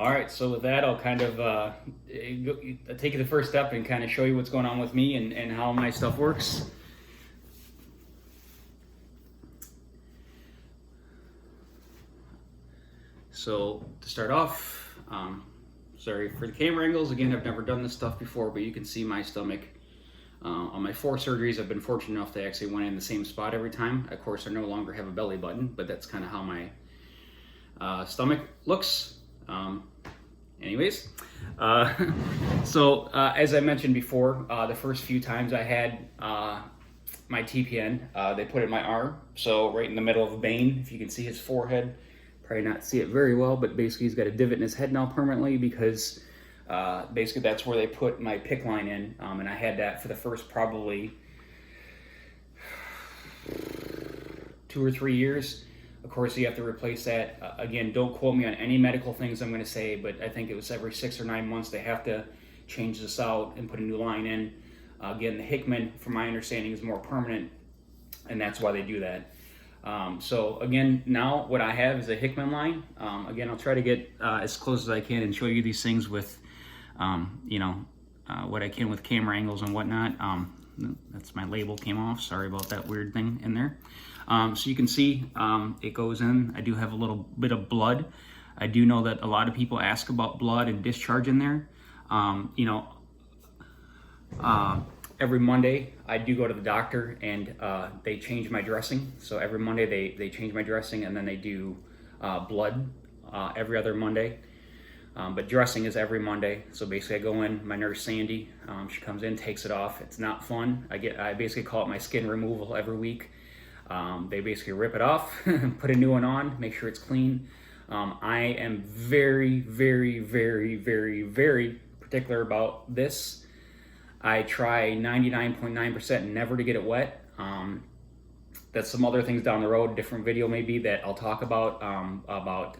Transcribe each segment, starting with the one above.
All right, so with that, I'll kind of take you the first step and kind of show you what's going on with me and how my stuff works. So to start off, sorry for the camera angles. Again, I've never done this stuff before, but you can see my stomach. On my 4 surgeries, I've been fortunate enough to actually went in the same spot every time. Of course, I no longer have a belly button, but that's kind of how my stomach looks. Anyways, as I mentioned before, the first few times I had my TPN, they put it in my arm, so right in the middle of a vein. If you can see his forehead, probably not see it very well, but basically he's got a divot in his head now permanently because basically that's where they put my PICC line in, and I had that for the first probably 2 or 3 years. Of course, you have to replace that. Again, don't quote me on any medical things I'm going to say, but I think it was every 6 or 9 months they have to change this out and put a new line in. Again, the Hickman, from my understanding, is more permanent, and that's why they do that. So again, now what I have is a Hickman line. Again, I'll try to get as close as I can and show you these things with, what I can with camera angles and whatnot. That's my label came off. Sorry about that weird thing in there. So you can see it goes in. I do have a little bit of blood. I do know that a lot of people ask about blood and discharge in there. Every Monday I do go to the doctor and they change my dressing. So every Monday they change my dressing, and then they do blood every other Monday. But dressing is every Monday. So basically I go in, my nurse Sandy, she comes in, takes it off. It's not fun. I basically call it my skin removal every week. They basically rip it off, put a new one on, make sure it's clean. I am very, very, very, very, very particular about this. I try 99.9% never to get it wet. That's some other things down the road, different video maybe, that I'll talk about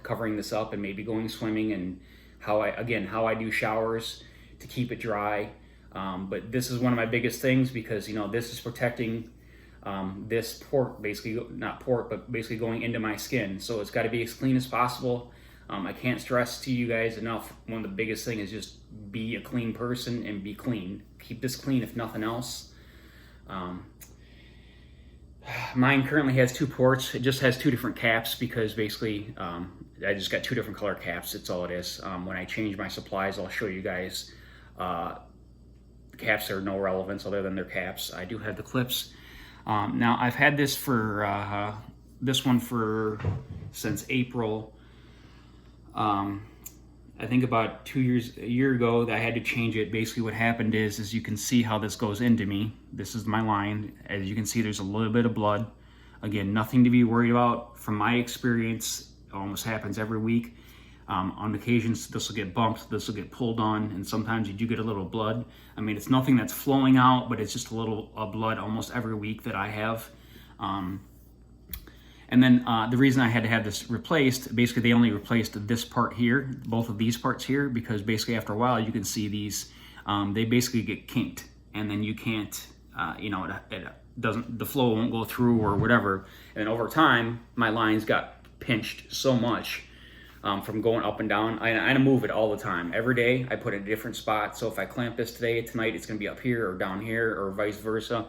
covering this up and maybe going swimming and how I do showers to keep it dry. But this is one of my biggest things because, this is protecting this port, basically, not port, but basically going into my skin. So it's got to be as clean as possible. I can't stress to you guys enough, one of the biggest things is just be a clean person and be clean. Keep this clean if nothing else. Mine currently has 2 ports. It just has 2 different caps because basically I just got 2 different color caps. That's all it is. When I change my supplies, I'll show you guys. The caps are no relevance other than their caps. I do have the clips. Now I've had this for this one since April. I think about a year ago that I had to change it. Basically what happened is you can see how this goes into me. This is my line. As you can see, there's a little bit of blood. Again, nothing to be worried about. From my experience, it almost happens every week. On occasions, this will get bumped, this will get pulled on, and sometimes you do get a little blood. I mean, it's nothing that's flowing out, but it's just a little blood almost every week that I have. And then the reason I had to have this replaced, basically they only replaced this part here, both of these parts here, because basically after a while you can see these, they basically get kinked, and then you can't, it doesn't, the flow won't go through or whatever. And then over time, my lines got pinched so much from going up and down. I move it all the time. Every day I put it in a different spot. So if I clamp this tonight it's gonna be up here or down here or vice versa.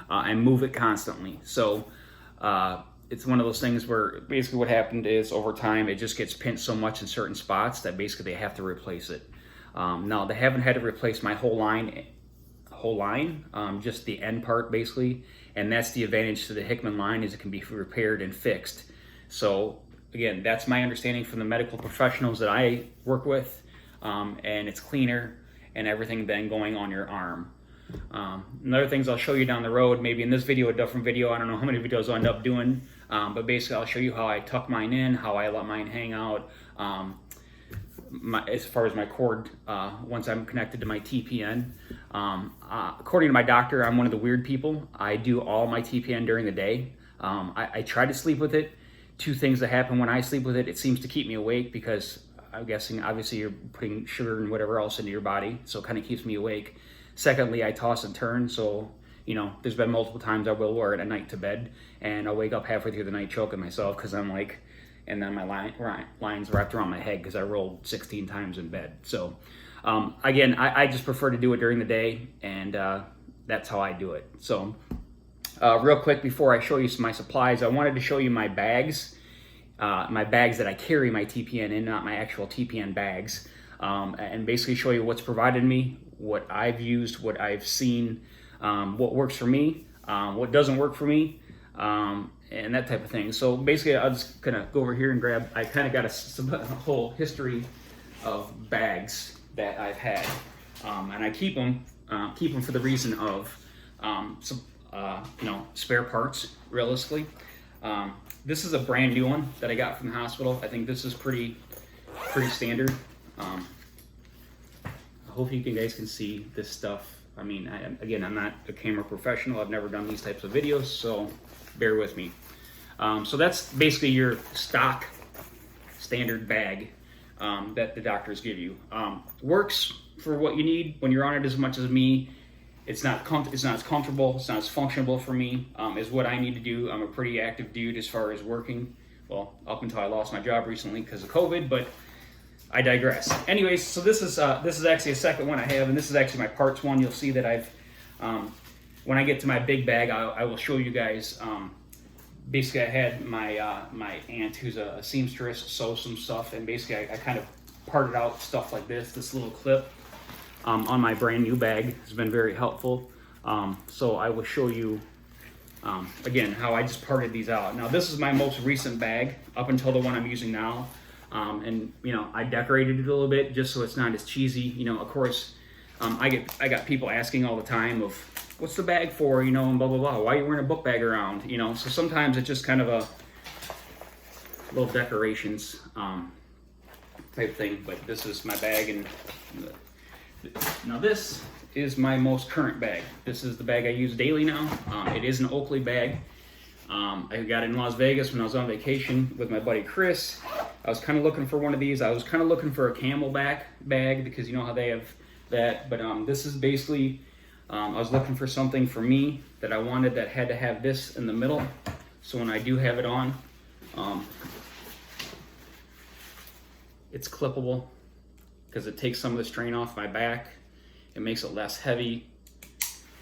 I move it constantly. So it's one of those things where basically what happened is over time it just gets pinched so much in certain spots that basically they have to replace it. Now they haven't had to replace my whole line, just the end part basically, and that's the advantage to the Hickman line, is it can be repaired and fixed. So again, that's my understanding from the medical professionals that I work with, and it's cleaner and everything than going on your arm. Another things I'll show you down the road, maybe in this video, a different video, I don't know how many videos I'll end up doing, but basically I'll show you how I tuck mine in, how I let mine hang out, as far as my cord, once I'm connected to my TPN. According to my doctor, I'm one of the weird people. I do all my TPN during the day. I try to sleep with it. 2 things that happen when I sleep with it: it seems to keep me awake because I'm guessing obviously you're putting sugar and whatever else into your body, so it kind of keeps me awake. Secondly, I toss and turn, so there's been multiple times I will wear it at night to bed, and I'll wake up halfway through the night choking myself because I'm like, and then my lines wrapped around my head because I rolled 16 times in bed. So again, I just prefer to do it during the day, and that's how I do it. So real quick before I show you my supplies, I wanted to show you my bags that I carry my TPN in, not my actual TPN bags, and basically show you what's provided me, what I've used, what I've seen, what works for me, what doesn't work for me, and that type of thing. So basically, I'll just kind of go over here and grab. I kind of got a whole history of bags that I've had, and I keep them for the reason of spare parts, realistically. This is a brand new one that I got from the hospital. I think this is pretty standard. I hope you guys can see this stuff. I mean, again, I'm not a camera professional. I've never done these types of videos, so bear with me. So that's basically your stock standard bag that the doctors give you. Works for what you need when you're on it as much as me. It's not as comfortable, it's not as functional for me as what I need to do. I'm a pretty active dude as far as working. Well, up until I lost my job recently because of COVID, but I digress. Anyways, so this is actually a second one I have, and this is actually my parts one. You'll see that I've, when I get to my big bag, I will show you guys. Basically, I had my aunt who's a seamstress sew some stuff, and basically I kind of parted out stuff like this little clip on my brand new bag. Has been very helpful. So I will show you again how I just parted these out. Now this is my most recent bag up until the one I'm using now. And I decorated it a little bit just so it's not as cheesy. Of course, I got people asking all the time of what's the bag for, and blah blah blah. Why are you wearing a book bag around? So sometimes it's just kind of a little decorations type thing. But this is my bag, and now this is my most current bag. This is the bag I use daily now. It is an Oakley bag. I got it in Las Vegas when I was on vacation with my buddy Chris. I was kind of looking for one of these. I was kind of looking for a camelback bag because you know how they have that. But this is basically, I was looking for something for me that I wanted that had to have this in the middle. So when I do have it on, it's clippable because it takes some of the strain off my back. It makes it less heavy.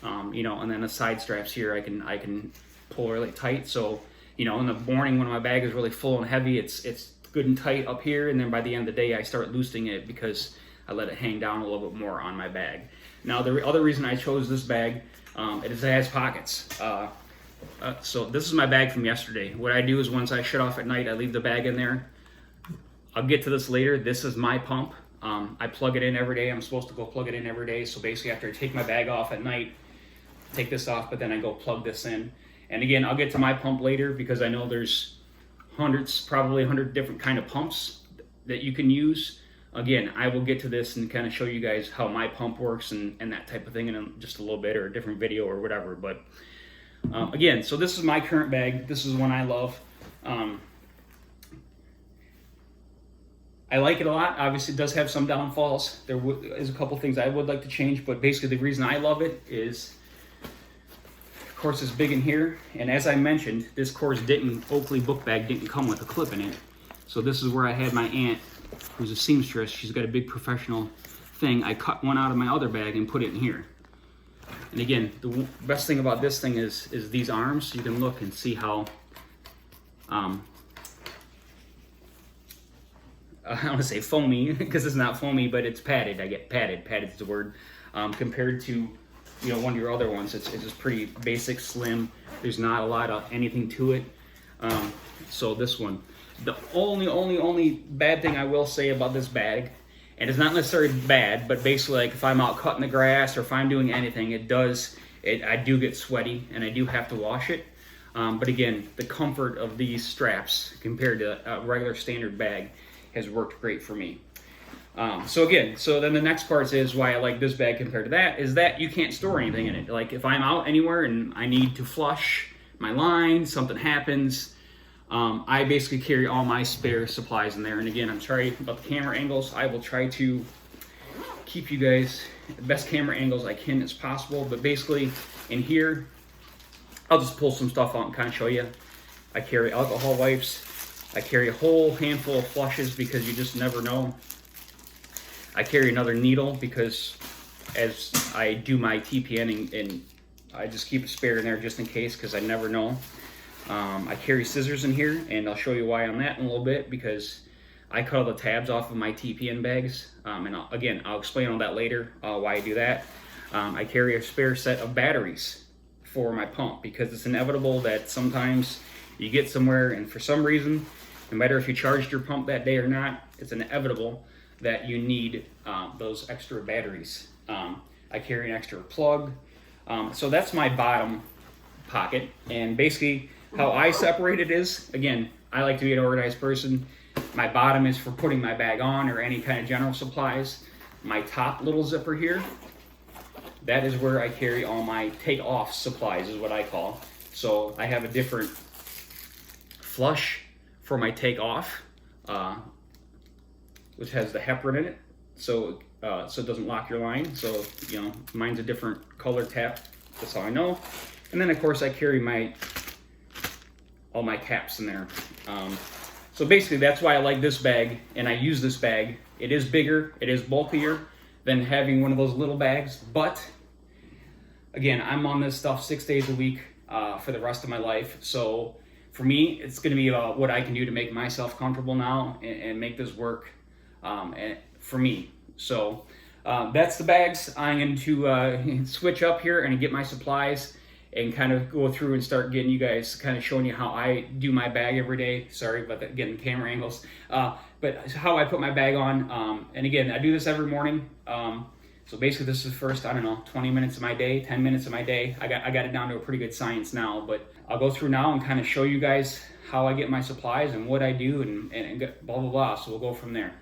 And then the side straps here, I can pull really tight. So, in the morning when my bag is really full and heavy, it's good and tight up here, and then by the end of the day I start loosening it because I let it hang down a little bit more on my bag. Now the other reason I chose this bag, it has pockets. So this is my bag from yesterday. What I do is once I shut off at night, I leave the bag in there. I'll get to this later. This is my pump. I plug it in every day. I'm supposed to go plug it in every day. So basically after I take my bag off at night, take this off, but then I go plug this in. And again, I'll get to my pump later because I know there's probably 100 different kind of pumps that you can use. Again, I will get to this and kind of show you guys how my pump works and that type of thing in just a little bit, or a different video or whatever. But again, so this is my current bag. This is one I love. I like it a lot. Obviously, it does have some downfalls. There is a couple things I would like to change, but basically the reason I love it is, of course, it's big in here, and as I mentioned, this Oakley book bag didn't come with a clip in it. So this is where I had my aunt, who's a seamstress. She's got a big professional thing. I cut one out of my other bag and put it in here. And again, the best thing about this thing is these arms. You can look and see how, I don't want to say foamy because it's not foamy, but it's padded. I get padded. Padded is the word. Compared to one of your other ones, it's just pretty basic, slim. There's not a lot of anything to it. So this one, the only bad thing I will say about this bag, and it's not necessarily bad, but basically like if I'm out cutting the grass or if I'm doing anything, I do get sweaty and I do have to wash it. But again, the comfort of these straps compared to a regular standard bag has worked great for me. So then the next part is why I like this bag compared to that, is that you can't store anything in it. Like if I'm out anywhere and I need to flush my line, something happens, I basically carry all my spare supplies in there. And again, I'm sorry about the camera angles. I will try to keep you guys the best camera angles I can as possible. But basically in here, I'll just pull some stuff out and kind of show you. I carry alcohol wipes. I carry a whole handful of flushes because you just never know. I carry another needle because as I do my TPN and I just keep a spare in there just in case because I never know. I carry scissors in here, and I'll show you why on that in a little bit, because I cut all the tabs off of my TPN bags, and I'll explain all that later, why I do that. I carry a spare set of batteries for my pump because it's inevitable that sometimes you get somewhere and for some reason, no matter if you charged your pump that day or not, it's inevitable that you need those extra batteries. I carry an extra plug. So that's my bottom pocket, and basically how I separate it is, again, I like to be an organized person. My bottom is for putting my bag on or any kind of general supplies. My top little zipper here, that is where I carry all my take-off supplies, is what I call. So I have a different flush for my take-off, which has the heparin in it, so it doesn't lock your line. So, you know, mine's a different color tap, that's how I know. And then of course I carry all my caps in there. So basically that's why I like this bag, and I use this bag. It is bigger, it is bulkier than having one of those little bags, but again, I'm on this stuff 6 days a week for the rest of my life. So for me, it's gonna be about what I can do to make myself comfortable now and make this work for me. So that's the bags. I'm going to switch up here and get my supplies and kind of go through and start getting you guys, kind of showing you how I do my bag every day. Sorry about that, getting camera angles. But how I put my bag on. And again, I do this every morning. So basically this is the first, I don't know, 20 minutes of my day, 10 minutes of my day. I got it down to a pretty good science now, but I'll go through now and kind of show you guys how I get my supplies and what I do and blah, blah, blah. So we'll go from there.